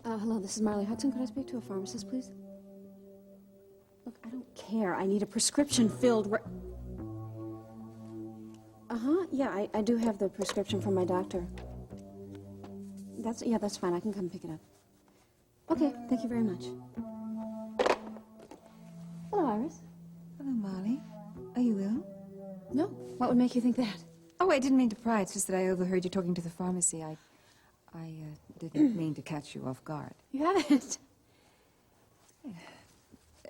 Hello, this is Marley Hudson. Could I speak to a pharmacist, please? Look, I don't care. I need a prescription filled Yeah, I do have the prescription from my doctor. That's fine. I can come pick it up. Okay, thank you very much. Hello, Iris. Hello, Molly. Are you ill? No. What would make you think that? Oh, I didn't mean to pry. It's just that I overheard you talking to the pharmacy. I didn't mean to catch you off guard. You haven't.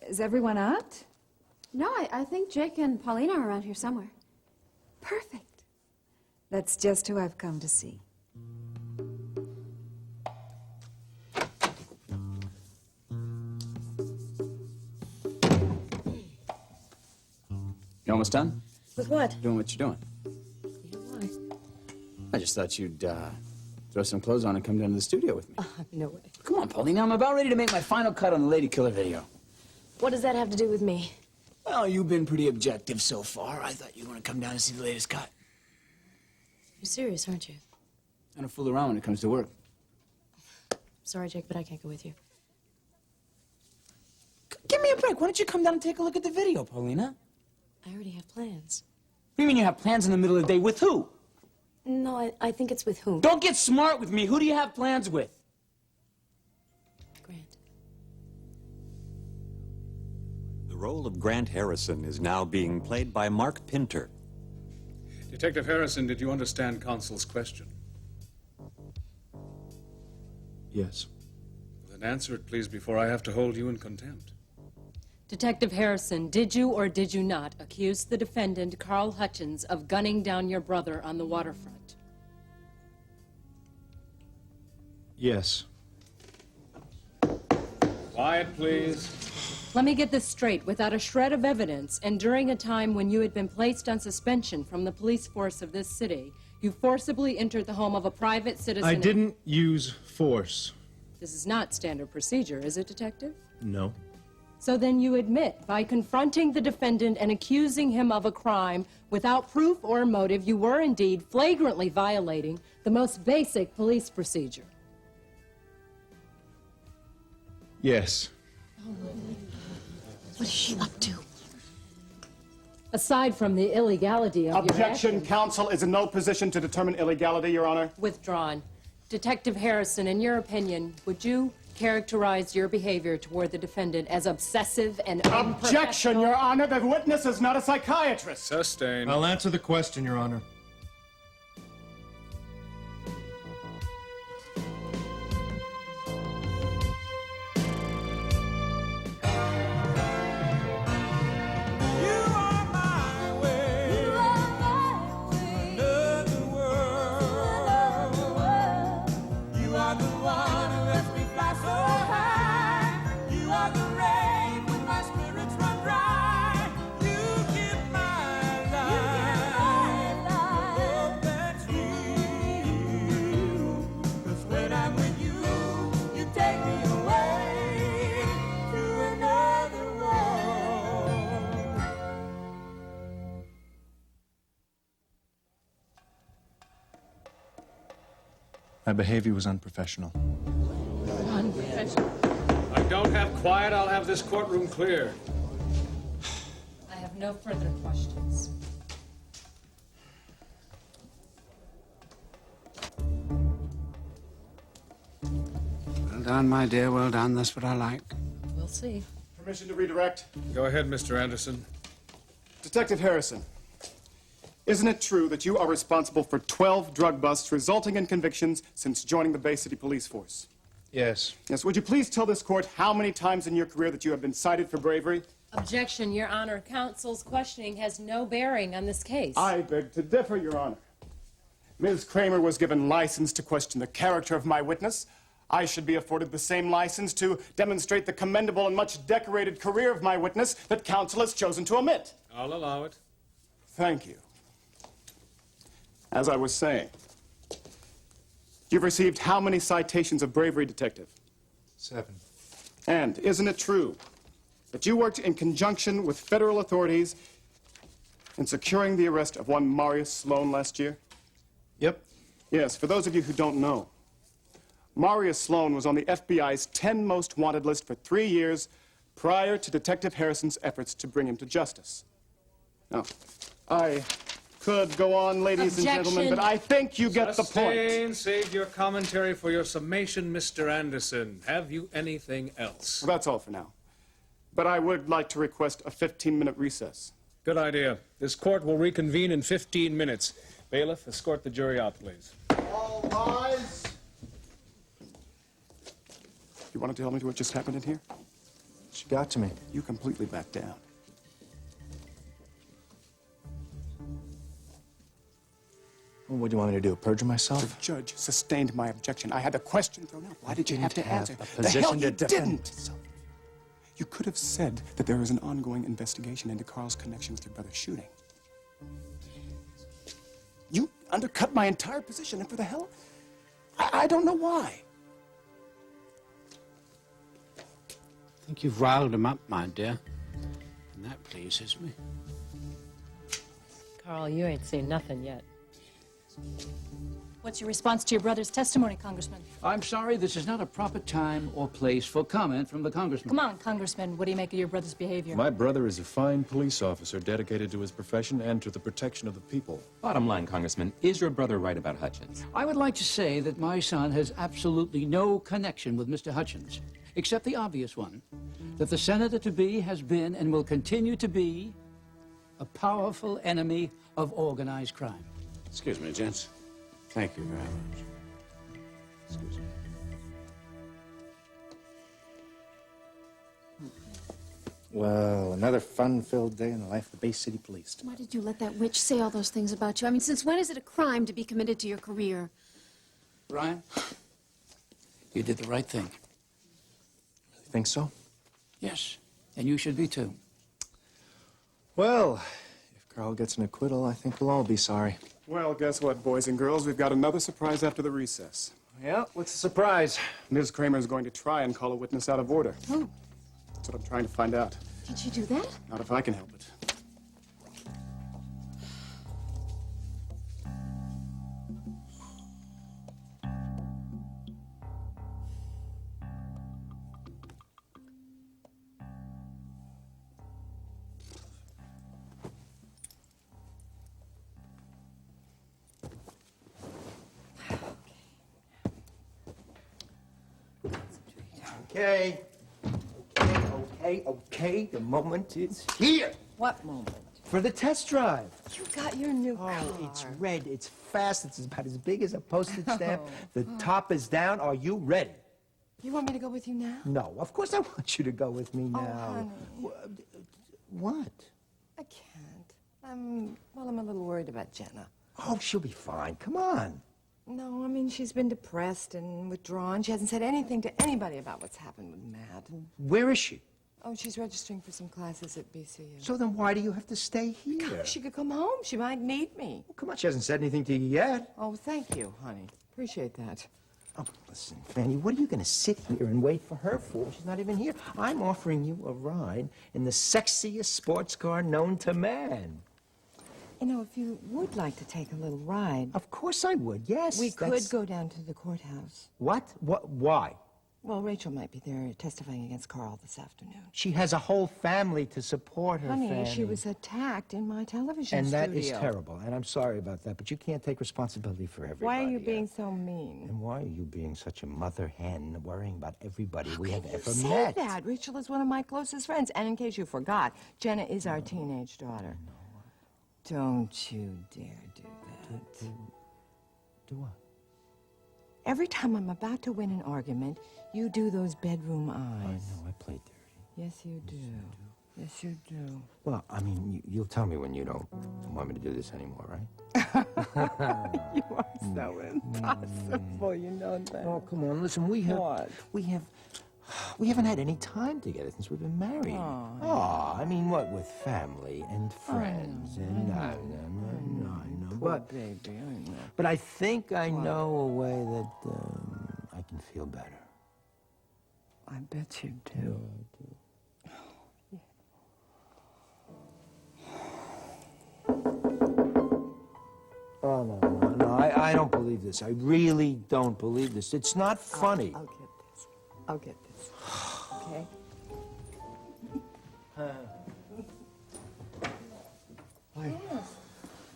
Is everyone out? No, I think Jake and Paulina are around here somewhere. Perfect. That's just who I've come to see. You almost done? With what? Doing what you're doing. Yeah, why? I just thought you'd throw some clothes on and come down to the studio with me. No way. Come on, Paulina. I'm about ready to make my final cut on the Lady Killer video. What does that have to do with me? Well, you've been pretty objective so far. I thought you'd want to come down and see the latest cut. You're serious, aren't you? I don't fool around when it comes to work. Sorry, Jake, but I can't go with you. Give me a break. Why don't you come down and take a look at the video, Paulina? I already have plans. What do you mean you have plans in the middle of the day? With who? No, I think it's with whom? Don't get smart with me. Who do you have plans with? Grant. The role of Grant Harrison is now being played by Mark Pinter. Detective Harrison, did you understand counsel's question? Yes. Then answer it, please, before I have to hold you in contempt. Detective Harrison, did you or did you not accuse the defendant, Carl Hutchins, of gunning down your brother on the waterfront? Yes. Quiet, please. Let me get this straight. Without a shred of evidence, and during a time when you had been placed on suspension from the police force of this city, you forcibly entered the home of a private citizen. I didn't use force. This is not standard procedure, is it, Detective? No. So then you admit, by confronting the defendant and accusing him of a crime without proof or motive, you were indeed flagrantly violating the most basic police procedure. Yes. What is she up to? Aside from the illegality of Objection. your actions, Counsel is in no position to determine illegality, Your Honor. withdrawn. Detective Harrison, in your opinion, would you characterize your behavior toward the defendant as obsessive and Objection, Your Honor. The witness is not a psychiatrist. Sustained. I'll answer the question, Your Honor. My behavior was unprofessional. I don't have quiet. I'll have this courtroom clear. I have no further questions. Well done, my dear, well done. That's what I like. We'll see. Permission to redirect. Go ahead, Mr. Anderson. Detective Harrison, isn't it true that you are responsible for 12 drug busts resulting in convictions since joining the Bay City Police Force? Yes. Yes, would you please tell this court how many times in your career that you have been cited for bravery? Objection, Your Honor. Counsel's questioning has no bearing on this case. I beg to differ, Your Honor. Ms. Kramer was given license to question the character of my witness. I should be afforded the same license to demonstrate the commendable and much decorated career of my witness that counsel has chosen to omit. I'll allow it. Thank you. As I was saying, you've received how many citations of bravery, Detective? 7. And isn't it true that you worked in conjunction with federal authorities in securing the arrest of one Marius Sloan last year? Yep. Yes, for those of you who don't know, Marius Sloan was on the FBI's 10 most wanted list for 3 years prior to Detective Harrison's efforts to bring him to justice. Now, I could go on, ladies and gentlemen, but I think you get the point. Sustain, save your commentary for your summation, Mr. Anderson. Have you anything else? Well, that's all for now. But I would like to request a 15-minute recess. Good idea. This court will reconvene in 15 minutes. Bailiff, escort the jury out, please. All rise. You want to tell me what just happened in here? She got to me. You completely backed down. Well, what do you want me to do? Perjure myself? The judge sustained my objection. I had the question thrown out. Why did you have to answer? a position the hell to you defend didn't. You could have said that there was an ongoing investigation into Carl's connection with your brother's shooting. You undercut my entire position, and for the hell, I don't know why. I think you've riled him up, my dear. And that pleases me. Carl, you ain't seen nothing yet. What's your response to your brother's testimony, Congressman? I'm sorry, this is not a proper time or place for comment from the congressman. Come on, Congressman. What do you make of your brother's behavior? My brother is a fine police officer dedicated to his profession and to the protection of the people. Bottom line, Congressman, is your brother right about Hutchins? I would like to say that my son has absolutely no connection with Mr. Hutchins, except the obvious one, that the senator-to-be has been and will continue to be a powerful enemy of organized crime. Excuse me, gents. Thank you very much. Excuse me. Well, another fun-filled day in the life of the Bay City Police. Why did you let that witch say all those things about you? I mean, since when is it a crime to be committed to your career? Brian, you did the right thing. Really think so? Yes, and you should be too. Well, if Carl gets an acquittal, I think we'll all be sorry. Well, guess what, boys and girls? We've got another surprise after the recess. Yeah, what's the surprise? Ms. Kramer is going to try and call a witness out of order. Who? That's what I'm trying to find out. Did she do that? Not if I can help it. Okay. Okay. The moment is here. What moment? For the test drive. You got your new car. It's red. It's fast. It's about as big as a postage stamp. The top is down. Are you ready? You want me to go with you now? No. Of course I want you to go with me now. Honey. What? I can't. I'm a little worried about Jenna. Oh, she'll be fine. Come on. No, I mean, she's been depressed and withdrawn. She hasn't said anything to anybody about what's happened with Matt. Where is she? Oh, she's registering for some classes at BCU. So then why do you have to stay here? Because she could come home. She might need me. Well, come on. She hasn't said anything to you yet. Oh, thank you, honey. Appreciate that. Oh, listen, Fanny, what are you going to sit here and wait for her for? She's not even here. I'm offering you a ride in the sexiest sports car known to man. You know, if you would like to take a little ride... Of course I would, yes. We could go down to the courthouse. What? Why? Well, Rachel might be there testifying against Carl this afternoon. She has a whole family to support her, Honey, Fanny. she was attacked in my television and studio. that is terrible, and I'm sorry about that, but you can't take responsibility for everybody. Why are you being so mean? And why are you being such a mother hen, worrying about everybody we have ever Say met? that. Rachel is one of my closest friends. And in case you forgot, Jenna is our teenage daughter. Don't you dare do that. Do what? Every time I'm about to win an argument, you do those bedroom eyes. I know, I played dirty. Yes, you do. Yes, you do. Well, I mean, you'll tell me when you don't want me to do this anymore, right? You are so impossible, you know that. Oh, come on, listen, we haven't had any time together since we've been married. Oh, I mean, what with family and friends and I know. But, baby, I know. But I think I know a way that I can feel better. I bet you do. Oh, no, I don't believe this. I really don't believe this. It's not funny. I'll get this. I'll get this. Okay?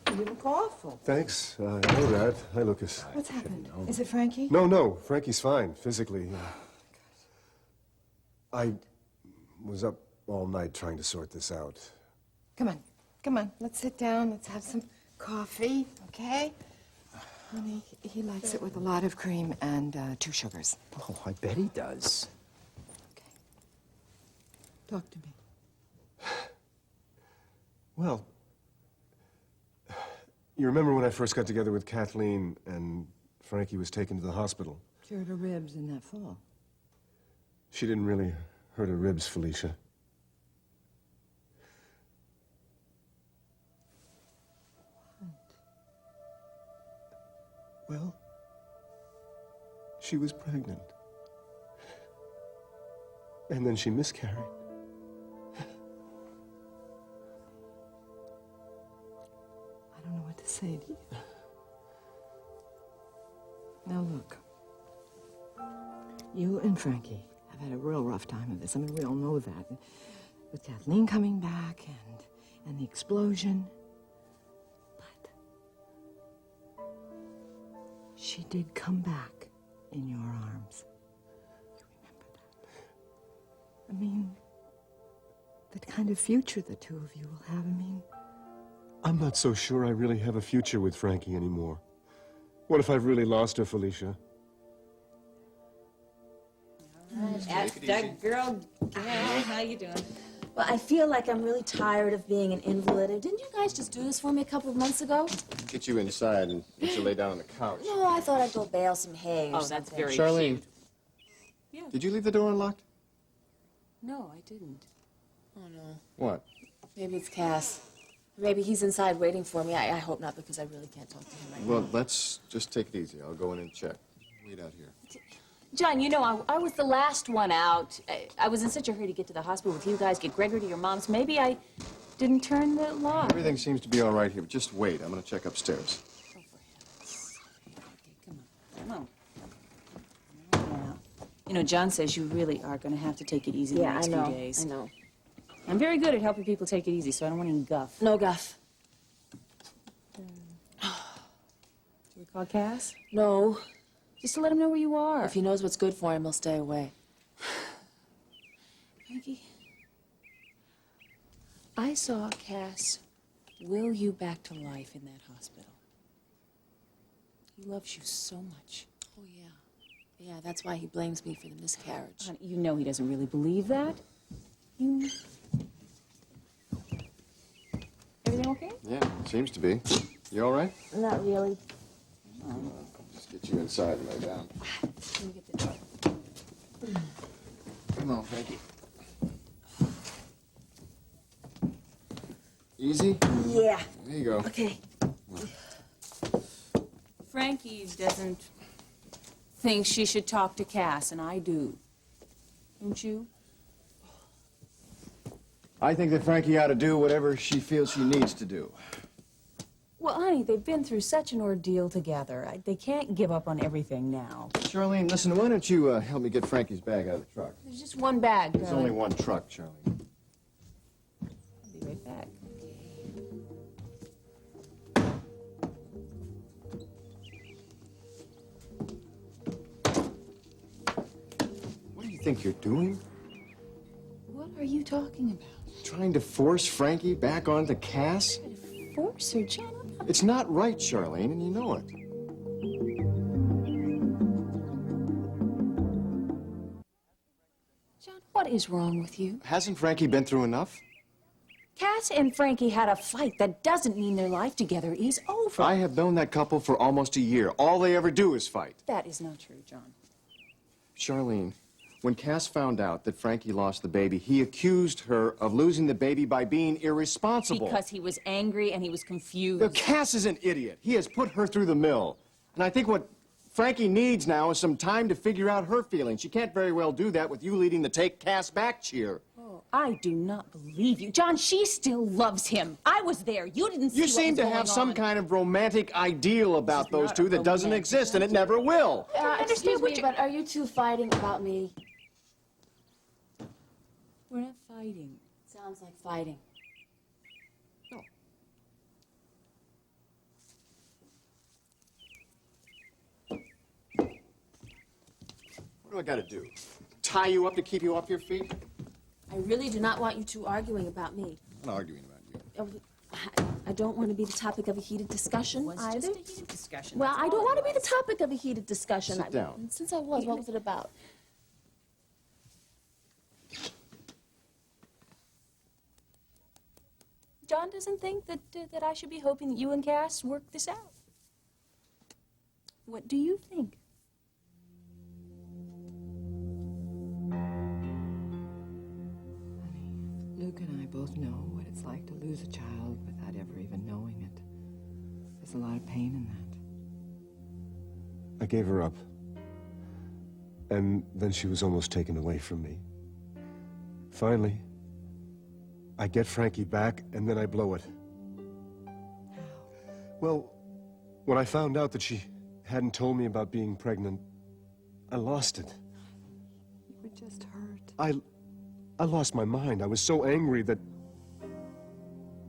You look awful. Thanks. I know that. Hi, Lucas. What's happened? Is it Frankie? No. Frankie's fine, physically. I was up all night trying to sort this out. Come on. Let's sit down. Let's have some coffee, okay? Honey, he likes it with a lot of cream and 2 sugars. Oh, I bet he does. Talk to me. Well, you remember when I first got together with Kathleen and Frankie was taken to the hospital? Cured her ribs in that fall. She didn't really hurt her ribs, Felicia. Well, she was pregnant. And then she miscarried. I don't know what to say to you. Now look, you and Frankie have had a real rough time of this. I mean, we all know that. With Kathleen coming back and the explosion. But she did come back in your arms. You remember that? I mean, that kind of future the two of you will have, I mean... I'm not so sure I really have a future with Frankie anymore. What if I've really lost her, Felicia? That's the girl. How you doing? Well, I feel like I'm really tired of being an invalid. And didn't you guys just do this for me a couple of months ago? Get you inside and get you lay down on the couch. No, I thought I'd go bale some hay or something. That's very Charlene, cute. Yeah. did you leave the door unlocked? No, I didn't. Oh, no. What? Maybe it's Cass. Maybe he's inside waiting for me. I hope not, because I really can't talk to him right now. Well, let's just take it easy. I'll go in and check. Wait out here. John, you know, I was the last one out. I was in such a hurry to get to the hospital with you guys, get Gregory to your mom's. Maybe I didn't turn the lock. Everything seems to be all right here, but just wait. I'm going to check upstairs. Come on. Yeah. You know, John says you really are going to have to take it easy the next few days. I know. I'm very good at helping people take it easy, so I don't want any guff. No guff. Do you recall Cass? No. Just to let him know where you are. If he knows what's good for him, he'll stay away. Frankie, I saw Cass will you back to life in that hospital. He loves you so much. Oh, yeah. Yeah, that's why he blames me for the miscarriage. Honey, you know he doesn't really believe that. You... Everything okay? Yeah, seems to be. You all right? Not really. Just get you inside and lay down. Let me get the door. Come on, Frankie. Easy? Yeah. There you go. Okay. Frankie doesn't think she should talk to Cass, and I do. Don't you? I think that Frankie ought to do whatever she feels she needs to do. Well, honey, they've been through such an ordeal together. They can't give up on everything now. Charlene, listen, why don't you help me get Frankie's bag out of the truck? There's just one bag. There's only one truck, Charlene. I'll be right back. What do you think you're doing? What are you talking about? Trying to force Frankie back onto Cass? Force her, John? It's not right, Charlene, and you know it. John, what is wrong with you? Hasn't Frankie been through enough? Cass and Frankie had a fight. That doesn't mean their life together is over. I have known that couple for almost a year. All they ever do is fight. That is not true, John. Charlene, when Cass found out that Frankie lost the baby, he accused her of losing the baby by being irresponsible. Because he was angry and he was confused. Now, Cass is an idiot. He has put her through the mill. And I think what Frankie needs now is some time to figure out her feelings. She can't very well do that with you leading the Take Cass Back cheer. Oh, I do not believe you. John, she still loves him. I was there. You didn't see You what seem was to have going some on. kind of romantic ideal about those not two a that doesn't romantic exist, and it never will. Excuse me, but are you two fighting about me? We're not fighting. Sounds like fighting. What do I gotta do? Tie you up to keep you off your feet? I really do not want you two arguing about me. I'm not arguing about you. I don't want to be the topic of a heated discussion It's either. just a heated discussion. Well, That's I all don't it want to be was. the topic of a heated discussion. Sit down. Since I was, what was it about? John doesn't think that that I should be hoping that you and Cass work this out. What do you think? Luke and I both know what it's like to lose a child without ever even knowing it. There's a lot of pain in that. I gave her up. And then she was almost taken away from me. Finally, I get Frankie back, and then I blow it. Well, when I found out that she hadn't told me about being pregnant, I lost it. You were just hurt. I lost my mind. I was so angry that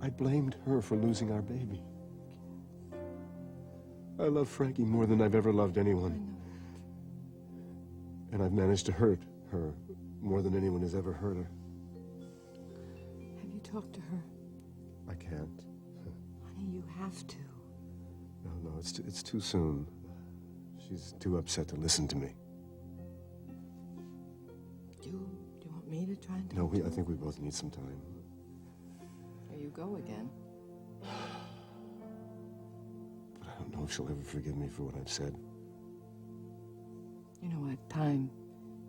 I blamed her for losing our baby. I love Frankie more than I've ever loved anyone. And I've managed to hurt her more than anyone has ever hurt her. Have you talked to her? I can't. Honey, you have to. No, it's too soon. She's too upset to listen to me. Do you want me to try and No, talk to her? I think we both need some time. There you go again. But I don't know if she'll ever forgive me for what I've said. You know what? Time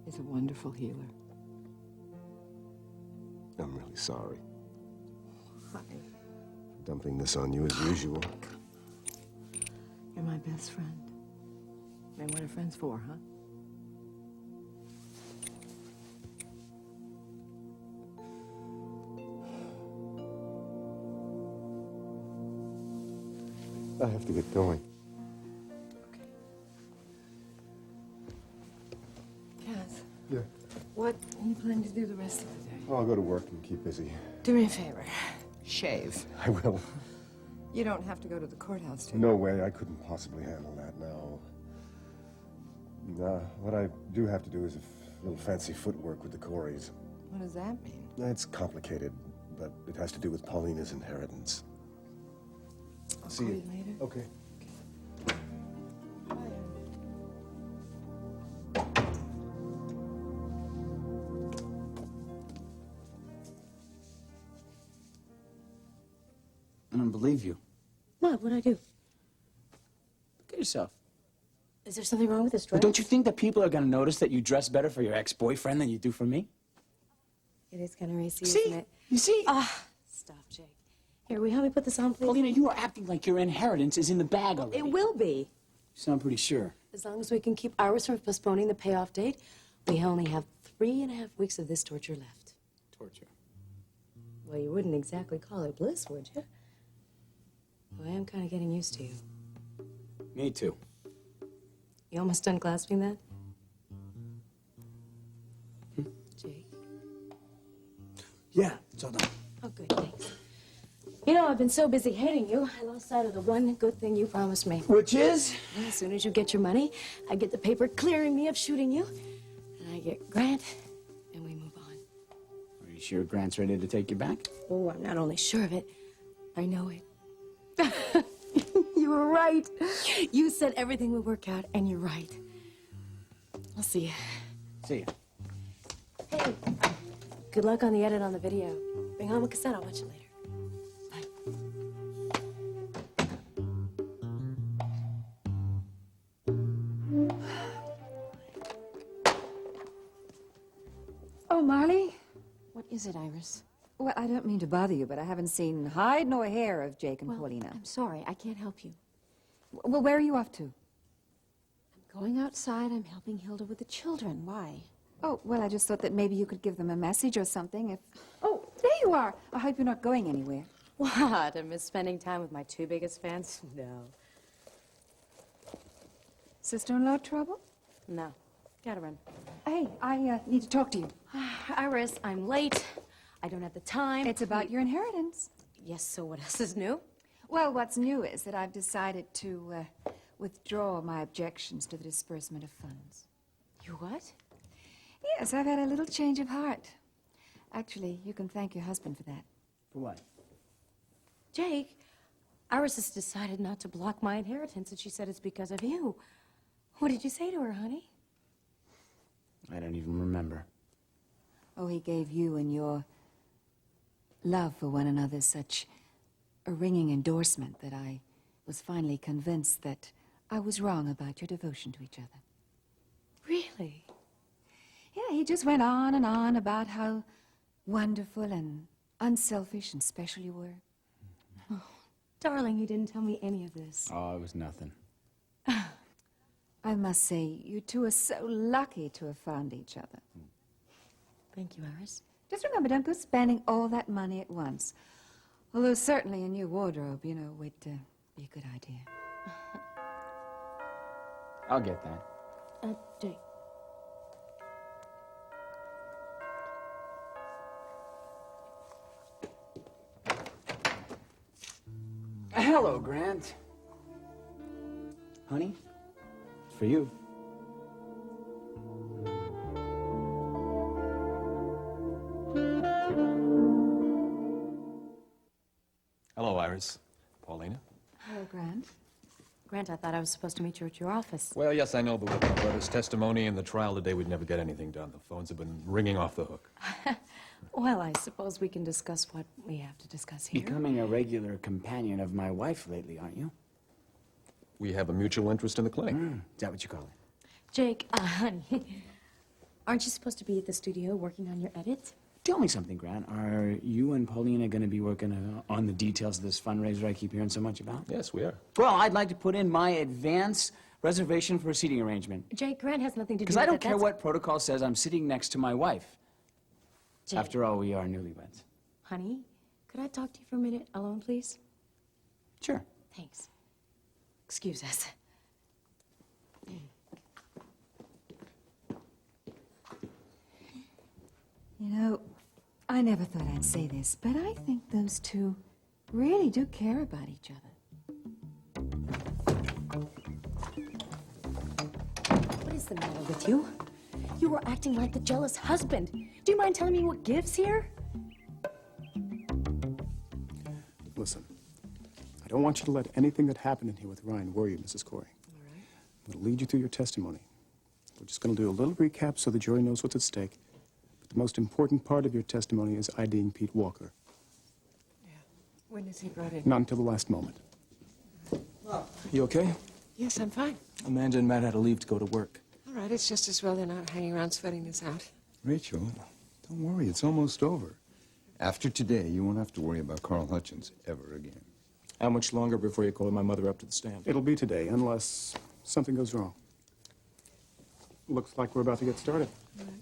is a wonderful healer. I'm really sorry Hi. for dumping this on you as usual. You're my best friend. I mean, what are friends for, huh? I have to get going. Cass, Yeah. what are you planning to do the rest of the day? Oh, I'll go to work and keep busy. Do me a favor. Shave. I will. You don't have to go to the courthouse today. No way. I couldn't possibly handle that, no. What I do have to do is a little fancy footwork with the Coreys. What does that mean? It's complicated, but it has to do with Paulina's inheritance. I'll See call you. you later. Okay. I don't believe you. What? What'd I do? Look at yourself. Is there something wrong with this dress? But don't you think that people are going to notice that you dress better for your ex-boyfriend than you do for me? It is kind of racy, See? isn't it? You see? Stop, Jake. Here, will you help me put this on, please? Paulina, you are acting like your inheritance is in the bag already. It will be. You sound pretty sure. As long as we can keep Iris from postponing the payoff date, we only have 3.5 weeks of this torture left. Torture. Well, you wouldn't exactly call it bliss, would you? Well, I am kind of getting used to you. Me too. You almost done clasping that? Jake. Yeah, it's all done. Oh, good, thanks. You know, I've been so busy hating you, I lost sight of the one good thing you promised me. Which is? As soon as you get your money, I get the paper clearing me of shooting you, and I get Grant, and we move on. Are you sure Grant's ready to take you back? Oh, I'm not only sure of it, I know it. You were right. You said everything would work out, and you're right. I'll see you. See ya. Hey, good luck on the edit on the video. Bring home a cassette, I'll watch it later. Oh, Marley? What is it, Iris? Well, I don't mean to bother you, but I haven't seen hide nor hair of Jake and Paulina. I'm sorry, I can't help you. Well, where are you off to? I'm Going outside, I'm helping Hilda with the children. Why? Oh, well, I just thought that maybe you could give them a message or something if... Oh, there you are. I hope you're not going anywhere. What? I miss spending time with my two biggest fans? No. Sister-in-law trouble? No. Gotta run. Hey, I need to talk to you. Iris, I'm late. I don't have the time. It's about your inheritance. Yes, so what else is new? Well, what's new is that I've decided to withdraw my objections to the disbursement of funds. You what? Yes, I've had a little change of heart. Actually, you can thank your husband for that. For what? Jake, Iris has decided not to block my inheritance, and she said it's because of you. What did you say to her, honey? I don't even remember. Oh, he gave you and your love for one another such a ringing endorsement that I was finally convinced that I was wrong about your devotion to each other. Really? Yeah, he just went on and on about how wonderful and unselfish and special you were. Oh, darling, you didn't tell me any of this. Oh, it was nothing. I must say, you two are so lucky to have found each other. Thank you, Iris. Just remember, don't go spending all that money at once. Although certainly a new wardrobe, would be a good idea. I'll get that. Jake. Hello, Grant. Honey, it's for you. Hello, Iris. Paulina? Hello, Grant. Grant, I thought I was supposed to meet you at your office. Well, yes, I know, but with my brother's testimony and the trial today, we'd never get anything done. The phones have been ringing off the hook. Well, I suppose we can discuss what we have to discuss here. Becoming a regular companion of my wife lately, aren't you? We have a mutual interest in the clinic. Is that what you call it? Jake, honey, aren't you supposed to be at the studio working on your edit? Tell me something, Grant. Are you and Paulina going to be working on the details of this fundraiser I keep hearing so much about? Yes, we are. Well, I'd like to put in my advance reservation for a seating arrangement. Jake, Grant has nothing to do with Because that. I don't care what protocol says I'm sitting next to my wife. Jake. After all, we are newlyweds. Honey, could I talk to you for a minute alone, please? Sure. Thanks. Excuse us. I never thought I'd say this, but I think those two really do care about each other. What is the matter with you? You were acting like the jealous husband. Do you mind telling me what gives here? Listen, I don't want you to let anything that happened in here with Ryan worry you, Mrs. Corey. All right. I'm going to lead you through your testimony. We're just going to do a little recap so the jury knows what's at stake. But the most important part of your testimony is IDing Pete Walker. Yeah. When is he brought in? Not until the last moment. You okay? Yes, I'm fine. Amanda and Matt had to leave to go to work. All right, it's just as well they're not hanging around sweating this out. Rachel, don't worry, it's almost over. After today, you won't have to worry about Carl Hutchins ever again. How much longer before you call my mother up to the stand? It'll be today, unless something goes wrong. Looks like we're about to get started.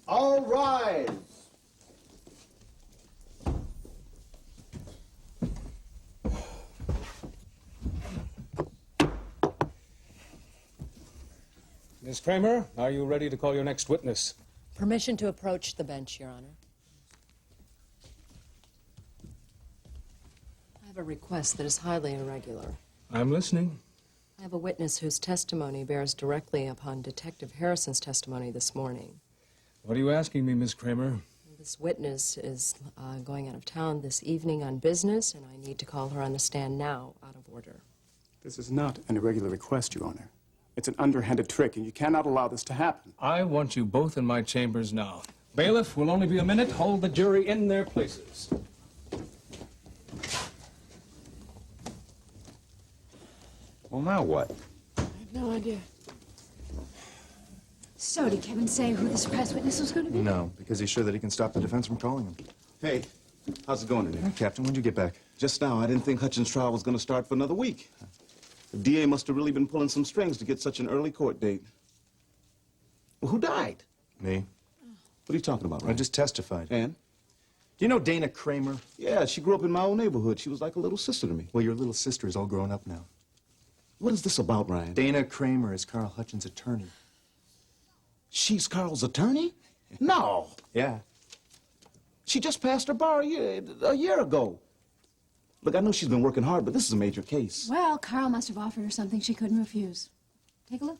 All rise! Miss Kramer, are you ready to call your next witness? Permission to approach the bench, Your Honor. I have a request that is highly irregular. I'm listening. I have a witness whose testimony bears directly upon Detective Harrison's testimony this morning. What are you asking me, Miss Kramer? This witness is going out of town this evening on business, and I need to call her on the stand now, out of order. This is not an irregular request, Your Honor. It's an underhanded trick, and you cannot allow this to happen. I want you both in my chambers now. Bailiff, will only be a minute. Hold the jury in their places. Well, now what? I have no idea. So, did Kevin say who the surprise witness was going to be? No, because he's sure that he can stop the defense from calling him. Hey, how's it going today? Hey, Captain, when'd you get back? Just now. I didn't think Hutchins' trial was going to start for another week. The DA must have really been pulling some strings to get such an early court date. Well, who died? Me? What are you talking about, I Ryan? just testified. And? Do you know Dana Kramer? Yeah, she grew up in my old neighborhood. She was like a little sister to me. Well, your little sister is all grown up now. What is this about, Ryan? Dana Kramer is Carl Hutchins' attorney. She's Carl's attorney? No. Yeah. She just passed her bar a year ago. Look, I know she's been working hard, but this is a major case. Well, Carl must have offered her something she couldn't refuse. Take a look.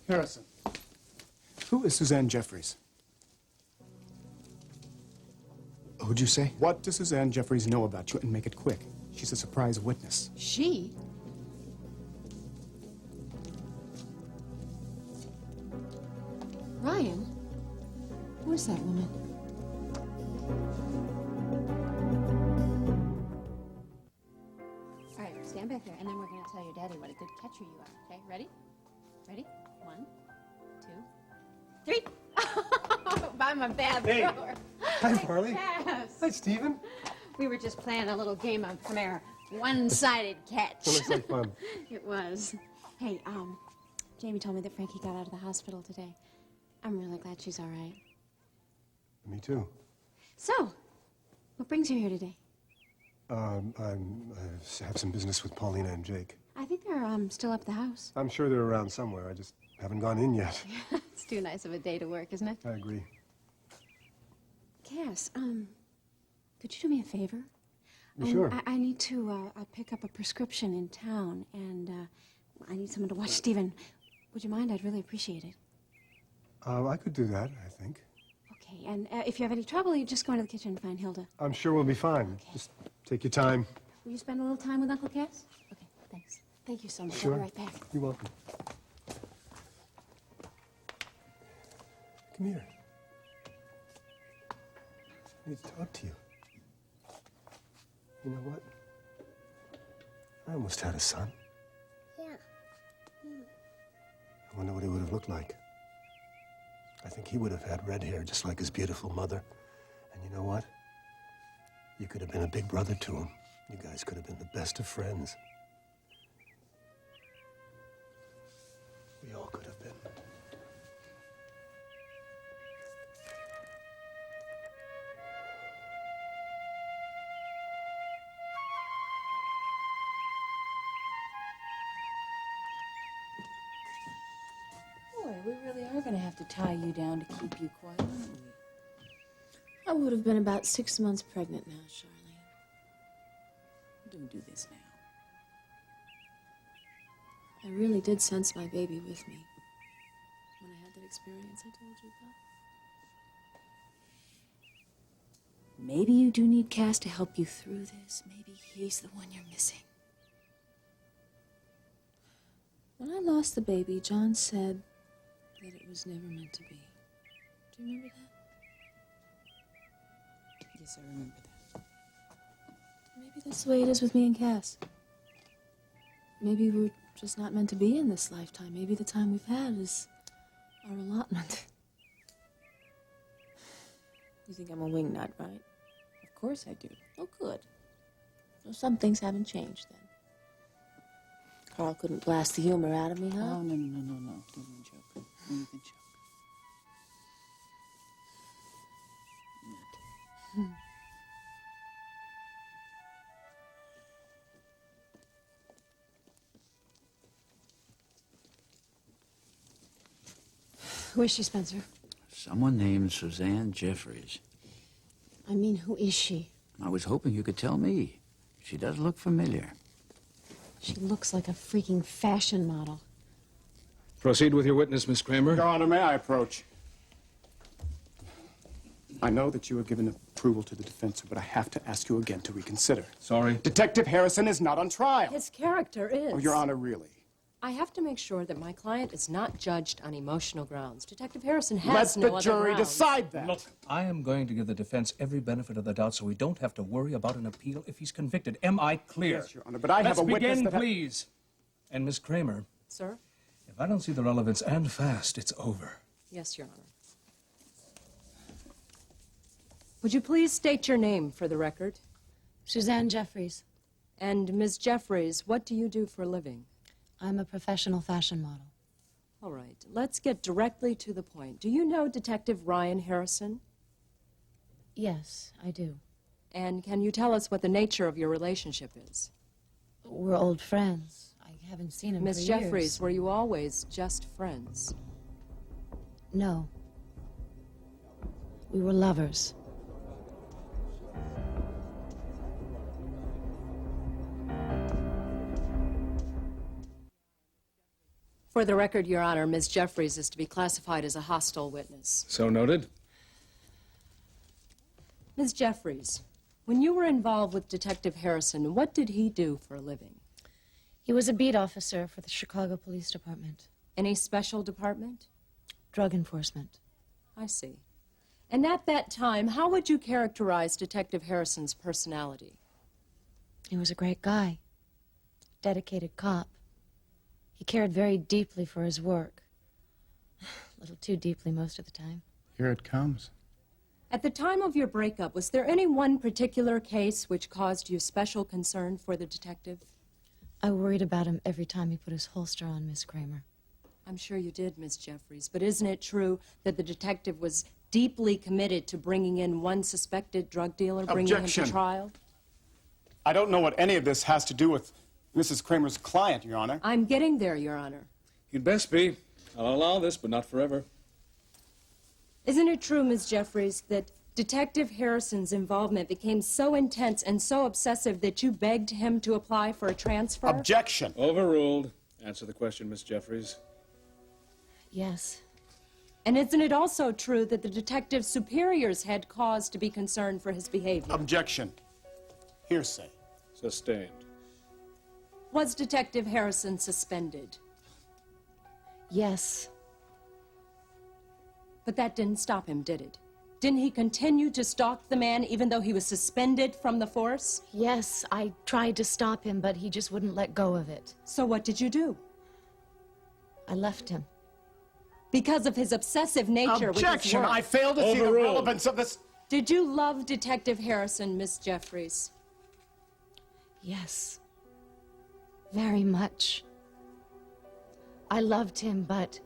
Harrison, who is Suzanne Jeffries? Who'd you say? What does Suzanne Jeffries know about you? And make it quick. She's a surprise witness. She? Ryan? Who is that woman? All right, stand back there, and then we're going to tell your daddy what a good catcher you are, okay? Ready? Ready? 1, 2, 3. I'm a bad thrower. Hi, Farley. Yes. Hi, Stephen. We were just playing a little game of, come here, one-sided catch. That looks like fun. It was. Hey, Jamie told me that Frankie got out of the hospital today. I'm really glad she's all right. Me too. So, what brings you here today? I have some business with Paulina and Jake. I think they're still up at the house. I'm sure they're around somewhere. I just haven't gone in yet. It's too nice of a day to work, isn't it? I agree. Cass, could you do me a favor? Sure. I need to pick up a prescription in town, and I need someone to watch Stephen. Would you mind? I'd really appreciate it. I could do that, I think. Okay, and if you have any trouble, you just go into the kitchen and find Hilda. I'm sure we'll be fine. Okay. Just take your time. Will you spend a little time with Uncle Cass? Okay, thanks. Thank you so much. Sure. I'll be right back. You're welcome. Come here. I need to talk to you. You know what? I almost had a son. Yeah. I wonder what he would have looked like. I think he would have had red hair just like his beautiful mother. And you know what? You could have been a big brother to him. You guys could have been the best of friends. We all could have been. Boy, we really are going to have to tie you down to keep you quiet, aren't we? I would have been about 6 months pregnant now, Charlene. Don't do this now. I really did sense my baby with me when I had that experience I told you about. Maybe you do need Cass to help you through this. Maybe he's the one you're missing. When I lost the baby, John said that it was never meant to be. Do you remember that? Yes, I remember that. Maybe that's the way it is with me and Cass. Maybe we're just not meant to be in this lifetime. Maybe the time we've had is our allotment. You think I'm a wingnut, right? Of course I do. Oh, good. Well, some things haven't changed then. Carl couldn't blast the humor out of me, huh? Oh, no. Don't even joke. Don't even joke. Who is she, Spencer? Someone named Suzanne Jeffries. I mean, who is she? I was hoping you could tell me. She does look familiar. She looks like a freaking fashion model. Proceed with your witness, Miss Kramer. Your Honor, may I approach? I know that you have given approval to the defense, but I have to ask you again to reconsider. Sorry. Detective Harrison is not on trial. His character is. Oh, Your Honor, really? I have to make sure that my client is not judged on emotional grounds. Detective Harrison has Let no the other jury grounds. decide that. Look, I am going to give the defense every benefit of the doubt so we don't have to worry about an appeal if he's convicted. Am I clear? Yes, Your Honor, but I have a witness begin, that please. And Miss Kramer, Sir? if I don't see the relevance and fast, it's over. Yes, Your Honor. Would you please state your name for the record? Suzanne Jeffries. And Ms. Jeffries, what do you do for a living? I'm a professional fashion model. All right, let's get directly to the point. Do you know Detective Ryan Harrison? Yes, I do. And can you tell us what the nature of your relationship is? We're old friends. I haven't seen him Miss for Jeffries, years. were you always just friends? No. We were lovers. For the record, Your Honor, Ms. Jeffries is to be classified as a hostile witness. So noted. Ms. Jeffries, when you were involved with Detective Harrison, what did he do for a living? He was a beat officer for the Chicago Police Department. Any special department? Drug enforcement. I see. And at that time, how would you characterize Detective Harrison's personality? He was a great guy. Dedicated cop. He cared very deeply for his work. A little too deeply most of the time. Here it comes. At the time of your breakup, was there any one particular case which caused you special concern for the detective? I worried about him every time he put his holster on, Miss Kramer. I'm sure you did, Miss Jeffries, but isn't it true that the detective was deeply committed to bringing in one suspected drug dealer, bringing him to trial? I don't know what any of this has to do with Mrs. Kramer's client, Your Honor. I'm getting there, Your Honor. You'd best be. I'll allow this, but not forever. Isn't it true, Ms. Jeffries, that Detective Harrison's involvement became so intense and so obsessive that you begged him to apply for a transfer? Objection. Overruled. Answer the question, Miss Jeffries. Yes. And isn't it also true that the detective's superiors had cause to be concerned for his behavior? Objection. Hearsay. Sustained. Was Detective Harrison suspended? Yes. But that didn't stop him, did it? Didn't he continue to stalk the man even though he was suspended from the force? Yes, I tried to stop him, but he just wouldn't let go of it. So what did you do? I left him. Because of his obsessive nature with his Objection! work. I fail to see the relevance of this. Did you love Detective Harrison, Miss Jeffries? Yes. Very much. I loved him, but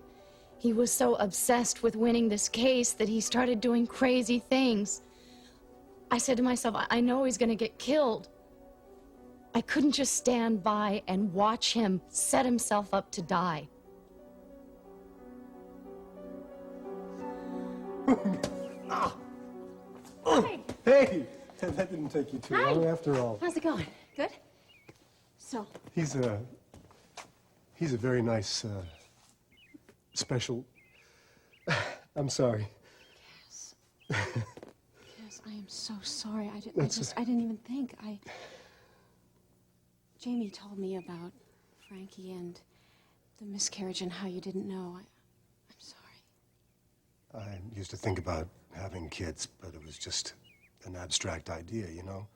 he was so obsessed with winning this case that he started doing crazy things. I said to myself, I know he's going to get killed. I couldn't just stand by and watch him set himself up to die. Hey! That didn't take you too long after all. How's it going? Good? So, He's a very nice, special... I'm sorry. Yes, I am so sorry. I didn't even think. Jamie told me about Frankie and the miscarriage and how you didn't know. I'm sorry. I used to think about having kids, but it was just an abstract idea, you know?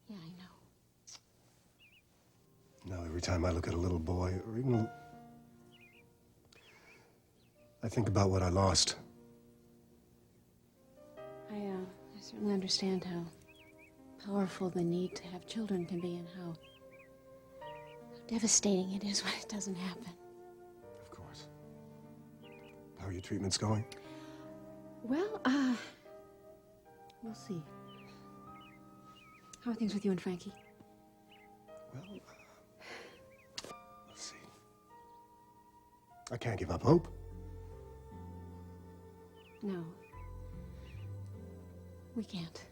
Yeah, I know. Now, every time I look at a little boy, or even... I think about what I lost. I certainly understand how powerful the need to have children can be and how devastating it is when it doesn't happen. Of course. How are your treatments going? Well, we'll see. How are things with you and Frankie? Well, let's see. I can't give up hope. No. We can't.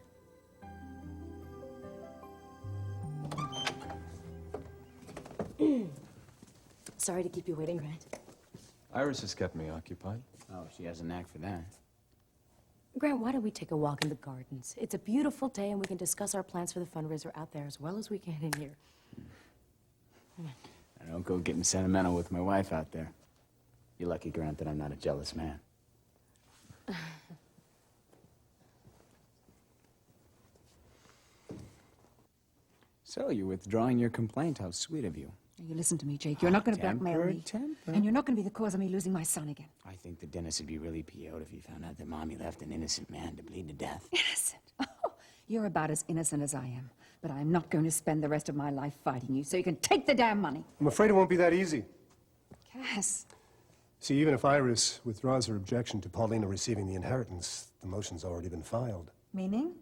Sorry to keep you waiting, Grant. Iris has kept me occupied. Oh, she has a knack for that. Grant, why don't we take a walk in the gardens? It's a beautiful day, and we can discuss our plans for the fundraiser out there as well as we can in here. I don't go getting sentimental with my wife out there. You're lucky, Grant, that I'm not a jealous man. So, you're withdrawing your complaint. How sweet of you. you listen to me, Jake. You're not going to blackmail me. Temper. And you're not going to be the cause of me losing my son again. I think that Dennis would be really PO'd if he found out that Mommy left an innocent man to bleed to death. Innocent? Oh, you're about as innocent as I am. But I'm not going to spend the rest of my life fighting you, so you can take the damn money. I'm afraid it won't be that easy. Cass. See, even if Iris withdraws her objection to Paulina receiving the inheritance, the motion's already been filed. Meaning?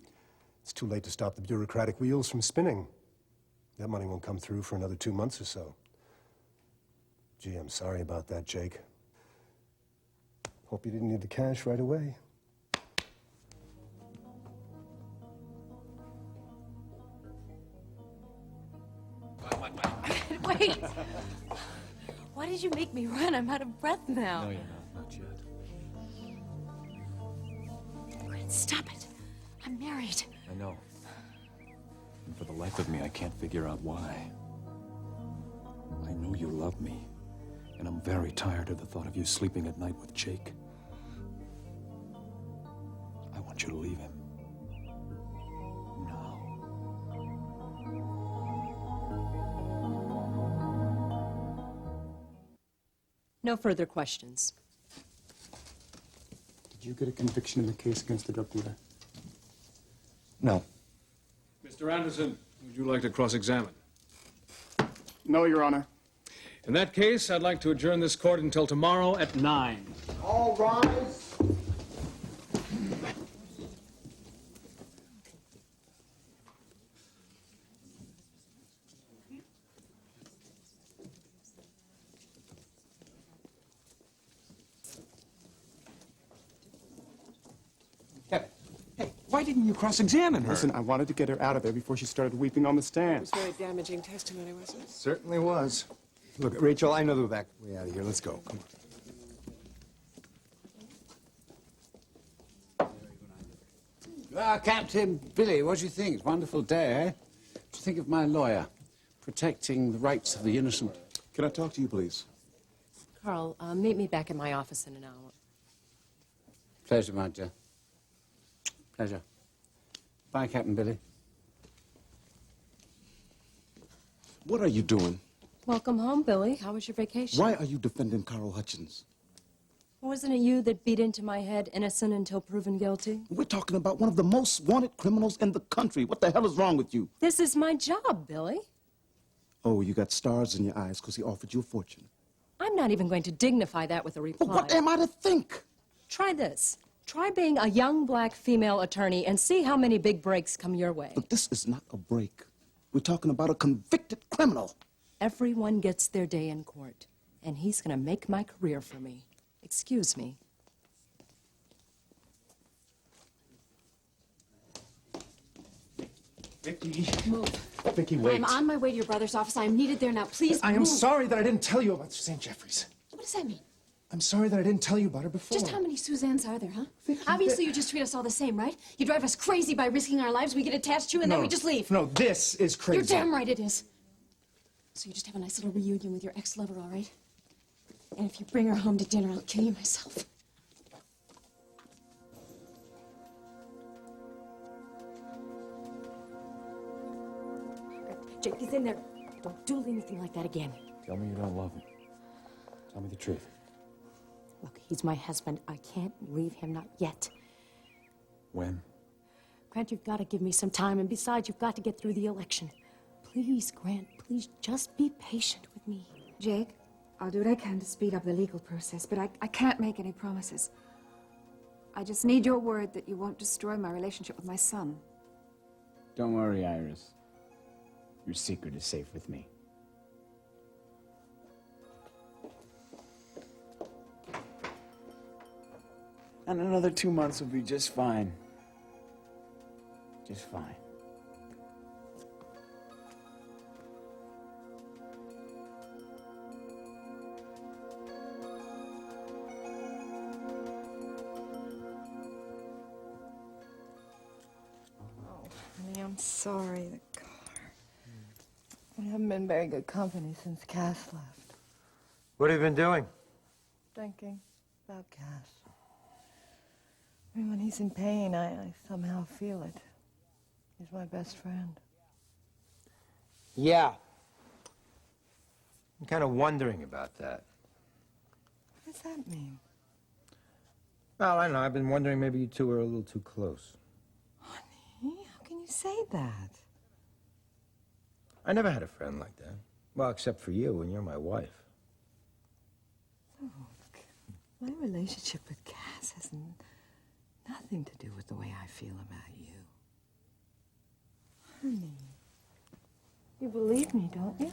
It's too late to stop the bureaucratic wheels from spinning. That money won't come through for another 2 months or so. Gee, I'm sorry about that, Jake. Hope you didn't need the cash right away. Wait! Why did you make me run? I'm out of breath now. No, you're not yet. Grant, stop it. I'm married. I know. And for the life of me, I can't figure out why. I know you love me, and I'm very tired of the thought of you sleeping at night with Jake. I want you to leave him. No further questions. Did you get a conviction in the case against the drug dealer? No. Mr. Anderson, would you like to cross-examine? No, Your Honor. In that case, I'd like to adjourn this court until tomorrow at 9. All rise. Why didn't you cross-examine her? Listen, I wanted to get her out of there before she started weeping on the It stand. was very damaging testimony, wasn't it? Certainly was. Look, Rachel, I know the back way out of here. Let's go. Come on. Ah, Captain Billy, what do you think? It's a wonderful day, eh? What do you think of my lawyer protecting the rights of the innocent? Can I talk to you, please? Carl, meet me back in my office in an hour. Pleasure, my dear. Pleasure. Bye, Captain Billy. What are you doing? Welcome home, Billy. How was your vacation? Why are you defending Carl Hutchins? Wasn't it you that beat into my head, innocent until proven guilty? We're talking about one of the most wanted criminals in the country. What the hell is wrong with you? This is my job, Billy. Oh, you got stars in your eyes because he offered you a fortune. I'm not even going to dignify that with a reply. Well, what am I to think? Try this. Try being a young black female attorney and see how many big breaks come your way. But this is not a break. We're talking about a convicted criminal. Everyone gets their day in court, and he's going to make my career for me. Excuse me. Vicky. Move. Vicky, wait. I'm on my way to your brother's office. I am needed there now. Please I am move. sorry that I didn't tell you about St. Jeffries. What does that mean? I'm sorry that I didn't tell you about her before. Just how many Suzannes are there, huh? Obviously, you just treat us all the same, right? You drive us crazy by risking our lives. We get attached to you, and then we just leave. No, this is crazy. You're damn right it is. So you just have a nice little reunion with your ex-lover, all right? And if you bring her home to dinner, I'll kill you myself. Jake, he's in there. Don't do anything like that again. Tell me you don't love him. Tell me the truth. Look, he's my husband. I can't leave him, not yet. When? Grant, you've got to give me some time, and besides, you've got to get through the election. Please, Grant, please just be patient with me. Jake, I'll do what I can to speed up the legal process, but I can't make any promises. I just need your word that you won't destroy my relationship with my son. Don't worry, Iris. Your secret is safe with me. And another 2 months will be just fine. Just fine. Honey, I'm sorry. The car. We haven't been very good company since Cass left. What have you been doing? Thinking about Cass. I mean, when he's in pain, I somehow feel it. He's my best friend. Yeah. I'm kind of wondering about that. What does that mean? Well, I don't know. I've been wondering maybe you two are a little too close. Honey, how can you say that? I never had a friend like that. Well, except for you, and you're my wife. Look, my relationship with Cass has nothing to do with the way I feel about you. Honey, you believe me, don't you?